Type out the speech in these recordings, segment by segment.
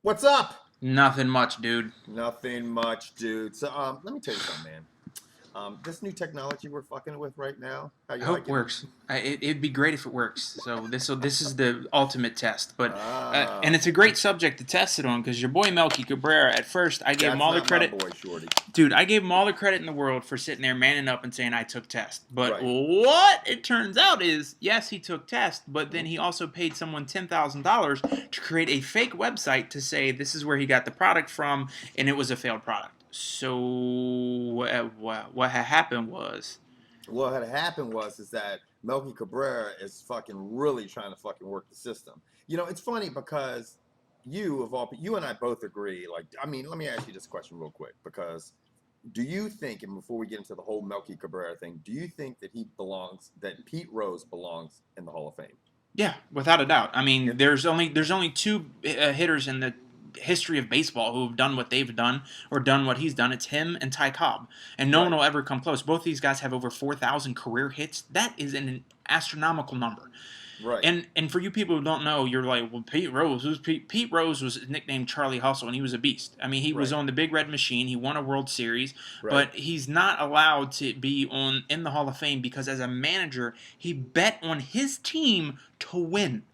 What's up? Nothing much, dude. Nothing much, dude. So, let me tell you something, man. This new technology we're fucking with right now, how I you hope it liking it? works. It'd be great if it works. So this is the ultimate test. But and Ah, it's a great subject to test it on because your boy Melky Cabrera. At first, I gave him that's all the not my credit, boy, Shorty. dude. I gave him all the credit in the world for sitting there manning up and saying I took test. But Right. what it turns out is, yes, he took test, but then Mhm. he also paid someone $10,000 to create a fake website to say this is where he got the product from, and it was a failed product. So what had happened was. What had happened was is that Melky Cabrera is fucking really trying to fucking work the system. It's funny because you and I both agree. Like, I mean, let me ask you this question real quick because do you think, and before we get into the whole Melky Cabrera thing, do you think that Pete Rose belongs in the Hall of Fame? Yeah, without a doubt. I mean, And there's only two hitters in the history of baseball who have done what they've done or done what he's done. It's him and Ty Cobb, and no one right, will ever come close. Both these guys have over 4,000 career hits. That is an astronomical number. right, And for you people who don't know, you're like, well, Pete Rose. Who's Pete? Pete Rose was nicknamed Charlie Hustle, and he was a beast. I mean, he was right, on the Big Red Machine. He won a World Series, right. but he's not allowed to be on in the Hall of Fame because as a manager, he bet on his team to win.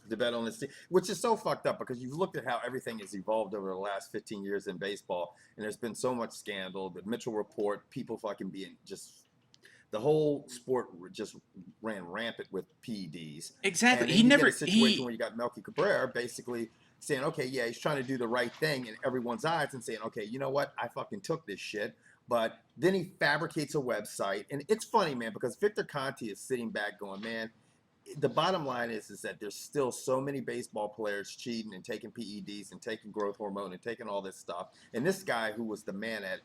The bet on this team, which is so fucked up because you've looked at how everything has evolved over the last 15 years in baseball, and there's been so much scandal. The Mitchell report, people fucking being just the whole sport just ran rampant with PEDs. Exactly. And He then you get never a situation he where you got Melky Cabrera basically saying, okay, yeah, he's trying to do the right thing in everyone's eyes and saying, okay, you know what? I fucking took this shit. But then he fabricates a website. And it's funny, man, because Victor Conti is sitting back going, man, the bottom line is that there's still so many baseball players cheating and taking PEDs and taking growth hormone and taking all this stuff. And this guy who was the man at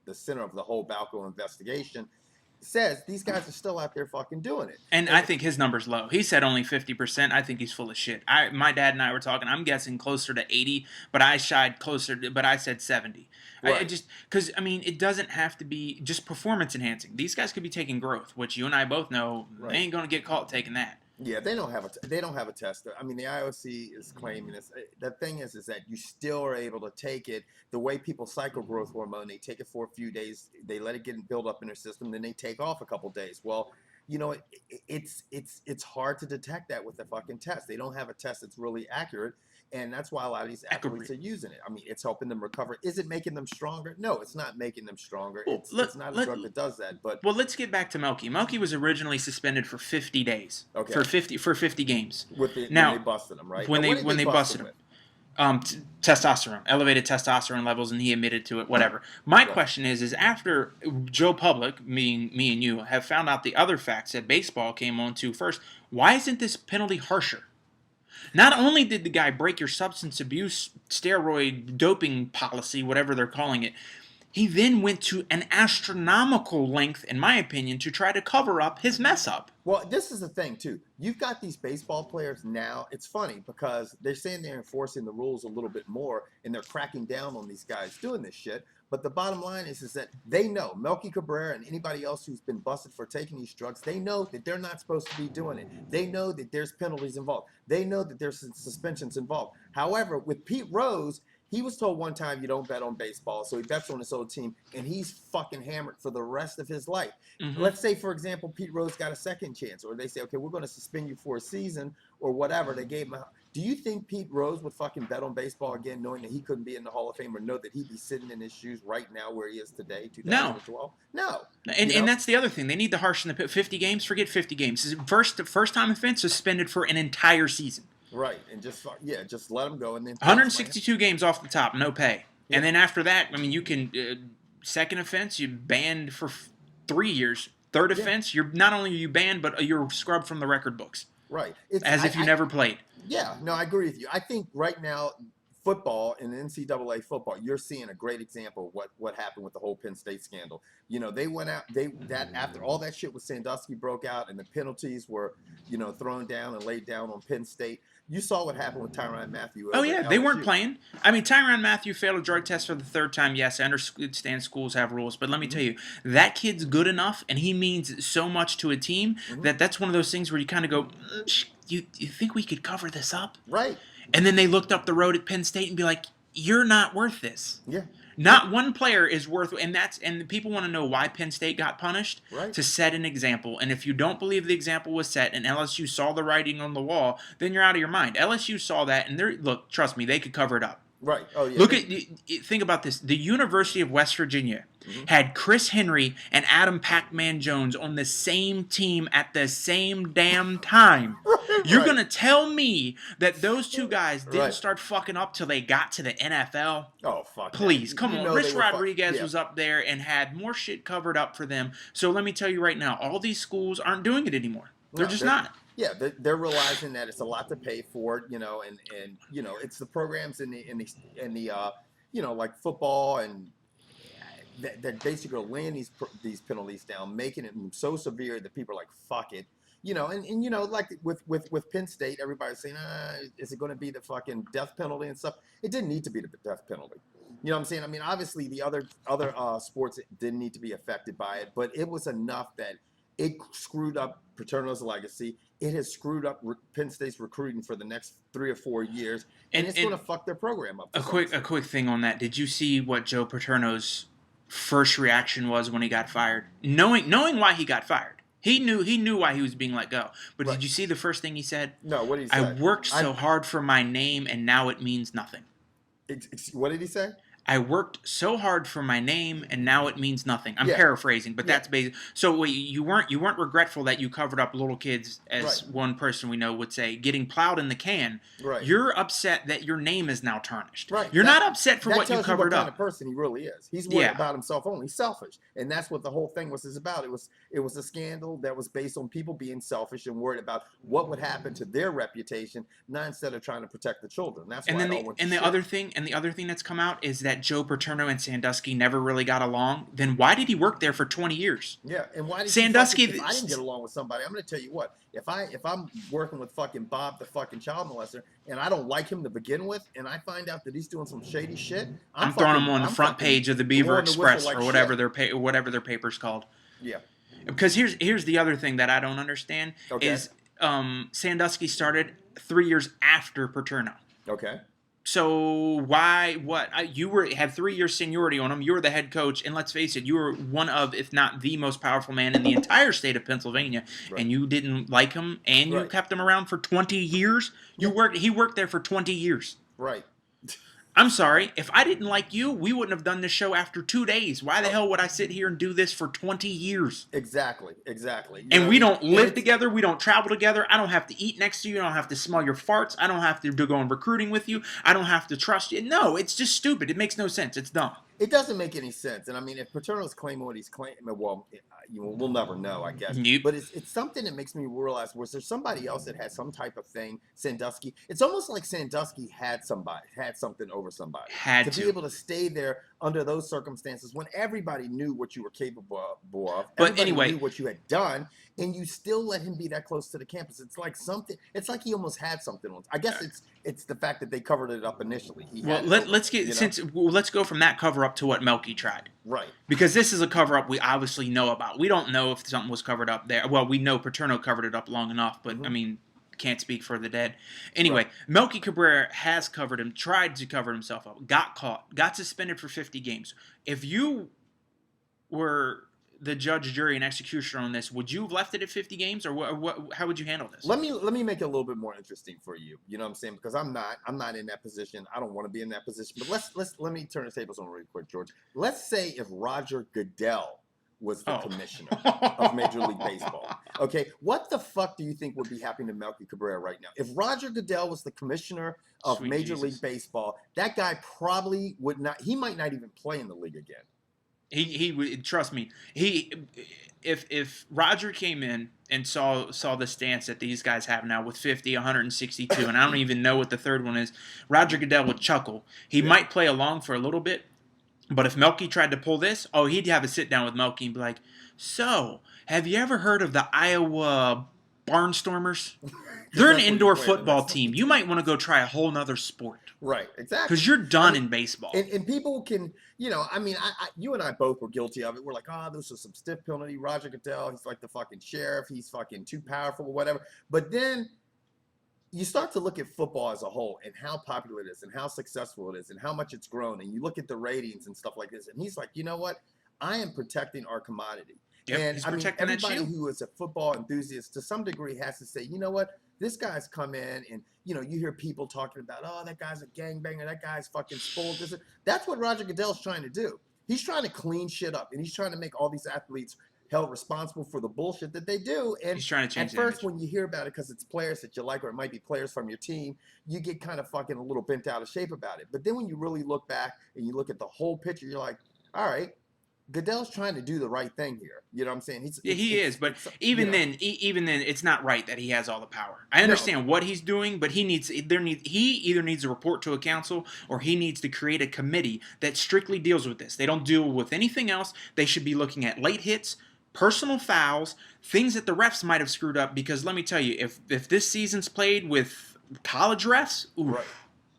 the center of the whole Balco investigation says these guys are still out there fucking doing it. and I And think his number's low. He said only 50%. I think he's full of shit. My dad and I were talking. I'm guessing closer to 80, but I shied closer to, but I said 70. I right, just because I mean it doesn't have to be just performance enhancing. These guys could be taking growth, which you and I both know they right. ain't gonna get caught taking that. Yeah, they don't have a test. I mean, the IOC is claiming this. The thing is that you still are able to take it the way people cycle growth hormone. They take it for a few days, they let it get and build up in their system, then they take off a couple days. Well, it's hard to detect that with the fucking test. They don't have a test that's really accurate, and that's why a lot of these athletes Agreed. are using it. I mean, it's helping them recover. Is it making them stronger? No, it's not making them stronger. Well, It's not a drug that does that. But let's get back to Melky. Melky was originally suspended for 50 days okay, for 50 games. when they Now, busted him, right? when Now, they what did when they they bust busted him him, with? testosterone, elevated testosterone levels, and he admitted to it. Whatever. My Right. question is after Joe Public, me and you, have found out the other facts that baseball came on to first, why isn't this penalty harsher? Not only did the guy break your substance abuse, steroid, doping policy, whatever they're calling it, he then went to an astronomical length, in my opinion, to try to cover up his mess up. Well, this is the thing too. You've got these baseball players now. It's funny because they're saying they're enforcing the rules a little bit more and they're cracking down on these guys doing this shit. But the bottom line is that they know Melky Cabrera and anybody else who's been busted for taking these drugs, they know that they're not supposed to be doing it. They know that there's penalties involved. They know that there's suspensions involved. However, with Pete Rose, he was told one time you don't bet on baseball, so he bets on his old team, and he's fucking hammered for the rest of his life. Mm-hmm. Let's say, for example, Pete Rose got a second chance, or they say, okay, we're going to suspend you for a season, or whatever. They gave him. Do you think Pete Rose would fucking bet on baseball again, knowing that he couldn't be in the Hall of Fame, or know that he'd be sitting in his shoes right now where he is today, No. 2012? No. And that's the other thing. They need to harshen the 50 games. Forget 50 games. First time offense suspended for an entire season. Right, and just let him go, and then 162 games off the top, no pay. Yeah. And then after that, I mean, you can second offense, you banned for 3 years. Third offense, you're not only are you banned, but you're scrubbed from the record books, right. as if you never played. Yeah, no, I agree with you. I think right now, football and NCAA football, you're seeing a great example of what happened with the whole Penn State scandal. They went out. That after all that shit with Sandusky broke out and the penalties were, thrown down and laid down on Penn State. You saw what happened with Tyrann Mathieu. Oh Over yeah, at they weren't LSU. playing. I mean, Tyrann Mathieu failed a drug test for the third time. Yes, I understand schools have rules, but let me tell you, that kid's good enough, and he means so much to a team Mhm. that that's one of those things where you kind of go, you think we could cover this up? Right. And then they looked up the road at Penn State and be like, you're not worth this. Yeah. Not one player is worth, and people want to know why Penn State got punished, Right. to set an example. And if you don't believe the example was set and LSU saw the writing on the wall, then you're out of your mind. LSU saw that, and look, trust me, they could cover it up. Right. Oh yeah. Think about this. The University of West Virginia had Chris Henry and Adam Pac-Man Jones on the same team at the same damn time. You're Right. gonna tell me that those two guys didn't Right. start fucking up till they got to the NFL? Oh fuck. Please, that. come You on. know Rich they were Rodriguez yeah. was up there and had more shit covered up for them. So let me tell you right now, all these schools aren't doing it anymore. They're No, just not. Yeah, they're realizing that it's a lot to pay for, and it's the programs in the like football and that basically are laying these penalties down, making it so severe that people are like, fuck it. Like with Penn State, everybody's saying, is it going to be the fucking death penalty and stuff? It didn't need to be the death penalty. You know what I'm saying? I mean, obviously the other sports didn't need to be affected by it, but it was enough that it screwed up Paterno's legacy. It has screwed up Penn State's recruiting for the next 3 or 4 years, and it's going to fuck their program up. A quick thing on that. Did you see what Joe Paterno's first reaction was when he got fired? Knowing why he got fired, he knew why he was being let go. But Right. Did you see the first thing he said? No, what did he say? I worked so hard for my name, and now it means nothing. What did he say? I worked so hard for my name, and now it means nothing. I'm Yeah. paraphrasing, but that's basic. So wait, you weren't regretful that you covered up little kids, as Right. one person we know would say, getting plowed in the can. Right. You're upset that your name is now tarnished. Right. You're not upset for what you tells covered what kind up. of person he really is. He's worried Yeah. about himself only. He's selfish, and that's what the whole thing was about. It was a scandal that was based on people being selfish and worried about what would happen to their reputation, not instead of trying to protect the children. That's And why then it all went to the shit. other thing that's come out is that Joe Paterno and Sandusky never really got along. Then why did he work there for 20 years? Yeah, and why did Sandusky? if I didn't get along with somebody, I'm going to tell you what. If I'm working with fucking Bob, the fucking child molester, and I don't like him to begin with, and I find out that he's doing some shady shit, I'm throwing him on the front page of the Beaver blowing the whistle Express like or whatever their paper's called. Yeah. Because here's the other thing that I don't understand is Sandusky started 3 years after Paterno. Okay. So why had 3 years seniority on him? You were the head coach, and let's face it, you were one of, if not the most powerful man in the entire state of Pennsylvania, Right. and you didn't like him, and you Right. kept him around for 20 years. He worked there for 20 years. Right. I'm sorry, if I didn't like you, we wouldn't have done this show after 2 days. Why the hell would I sit here and do this for 20 years? Exactly. And we don't live together. We don't travel together. I don't have to eat next to you. I don't have to smell your farts. I don't have to go on recruiting with you. I don't have to trust you. No, it's just stupid. It makes no sense. It's dumb. It doesn't make any sense. And I mean, if Paterno's claiming what he's claiming, well, we'll never know, I guess. Yep. But it's something that makes me realize, was there somebody else that had some type of thing, Sandusky? It's almost like Sandusky had something over somebody. Had to be able to stay there under those circumstances when everybody knew what you were capable of. But Everybody anyway, knew what you had done, and you still let him be that close to the campus. It's like he almost had something on. I guess it's the fact that they covered it up initially. Let's go from that cover up to what Melky tried. Right. Because this is a cover up we obviously know about. We don't know if something was covered up there. Well, we know Paterno covered it up long enough, but I mean, can't speak for the dead. Anyway, Right. Melky Cabrera has tried to cover himself up, got caught, got suspended for 50 games. If you were the judge, jury, and executioner on this, would you have left it at 50 games, or how would you handle this? Let me make it a little bit more interesting for you. You know what I'm saying? Because I'm not in that position. I don't want to be in that position. But let me turn the tables on real quick, George. Let's say if Roger Goodell was the commissioner of Major League Baseball. Okay, what the fuck do you think would be happening to Melky Cabrera right now? If Roger Goodell was the commissioner of Sweet Major Jesus. League Baseball, that guy probably would not. He might not even play in the league again. He would, trust me. If Roger came in and saw the stance that these guys have now with 50, 162, and I don't even know what the third one is, Roger Goodell would chuckle. He might play along for a little bit, but if Melky tried to pull this, he'd have a sit down with Melky and be like, "So, have you ever heard of the Iowa Barnstormers? They're an indoor football team. You might want to go try a whole nother sport." Right, exactly. Because you're done in baseball. And people can, I mean, you and I both were guilty of it. We're like, this is some stiff penalty. Roger Goodell, he's like the fucking sheriff. He's fucking too powerful or whatever. But then, you start to look at football as a whole and how popular it is and how successful it is and how much it's grown. And you look at the ratings and stuff like this. And he's like, you know what? I am protecting our commodity. Yep, And he's I mean, protecting that everybody shield. who is a football enthusiast to some degree has to say, you know what? This guy's come in and, you know, you hear people talking about, oh, that guy's a gangbanger. That guy's fucking spoiled. That's what Roger Goodell's trying to do. He's trying to clean shit up and he's trying to make all these athletes held responsible for the bullshit that they do. And He's trying to change at the first, image. when you hear about it, because it's players that you like, or it might be players from your team, you get kind of fucking a little bent out of shape about it. But then when you really look back and you look at the whole picture, you're like, all right, Goodell's trying to do the right thing here. You know what I'm saying? Yeah, he is, but even then, it's not right that he has all the power. I understand what he's doing, but he either needs to report to a council or he needs to create a committee that strictly deals with this. They don't deal with anything else. They should be looking at late hits, personal fouls, things that the refs might have screwed up. Because let me tell you, if this season's played with college refs, ooh, right.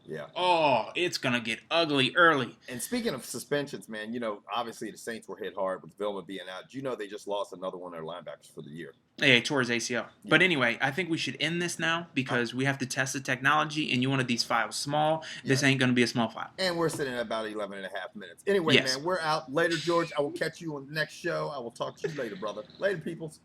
Yeah. Oh, it's going to get ugly early. And speaking of suspensions, man, you know, obviously the Saints were hit hard with Vilma being out. Do you know they just lost another one of their linebackers for the year? Yeah, he tore his ACL. Yeah. But anyway, I think we should end this now because we have to test the technology, and you wanted these files small. This ain't going to be a small file. And we're sitting at about 11 and a half minutes. Anyway, man, we're out. Later, George. I will catch you on the next show. I will talk to you later, brother. Later, peoples.